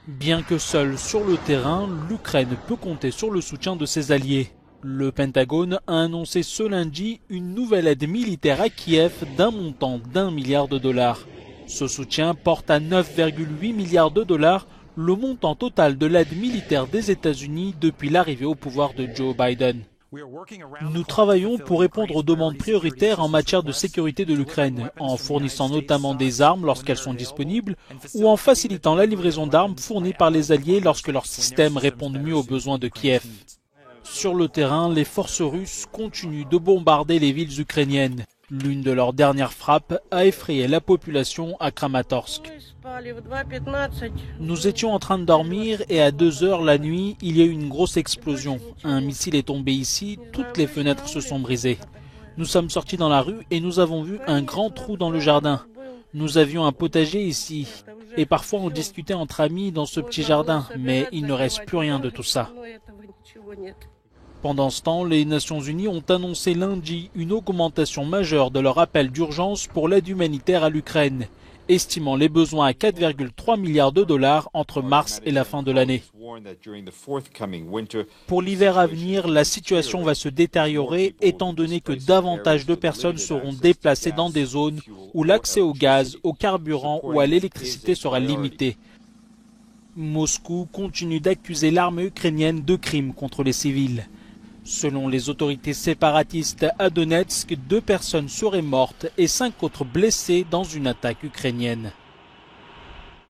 Bien que seule sur le terrain, l'Ukraine peut compter sur le soutien de ses alliés. Le Pentagone a annoncé ce lundi une nouvelle aide militaire à Kiev d'un montant d'1 milliard de dollars. Ce soutien porte à 9,8 milliards de dollars le montant total de l'aide militaire des États-Unis depuis l'arrivée au pouvoir de Joe Biden. Nous travaillons pour répondre aux demandes prioritaires en matière de sécurité de l'Ukraine, en fournissant notamment des armes lorsqu'elles sont disponibles ou en facilitant la livraison d'armes fournies par les alliés lorsque leurs systèmes répondent mieux aux besoins de Kiev. Sur le terrain, les forces russes continuent de bombarder les villes ukrainiennes. L'une de leurs dernières frappes a effrayé la population à Kramatorsk. Nous étions en train de dormir et à 2 heures la nuit, il y a eu une grosse explosion. Un missile est tombé ici, toutes les fenêtres se sont brisées. Nous sommes sortis dans la rue et nous avons vu un grand trou dans le jardin. Nous avions un potager ici et parfois on discutait entre amis dans ce petit jardin, mais il ne reste plus rien de tout ça. Pendant ce temps, les Nations Unies ont annoncé lundi une augmentation majeure de leur appel d'urgence pour l'aide humanitaire à l'Ukraine, estimant les besoins à 4,3 milliards de dollars entre mars et la fin de l'année. Pour l'hiver à venir, la situation va se détériorer étant donné que davantage de personnes seront déplacées dans des zones où l'accès au gaz, au carburant ou à l'électricité sera limité. Moscou continue d'accuser l'armée ukrainienne de crimes contre les civils. Selon les autorités séparatistes à Donetsk, 2 personnes seraient mortes et 5 autres blessées dans une attaque ukrainienne.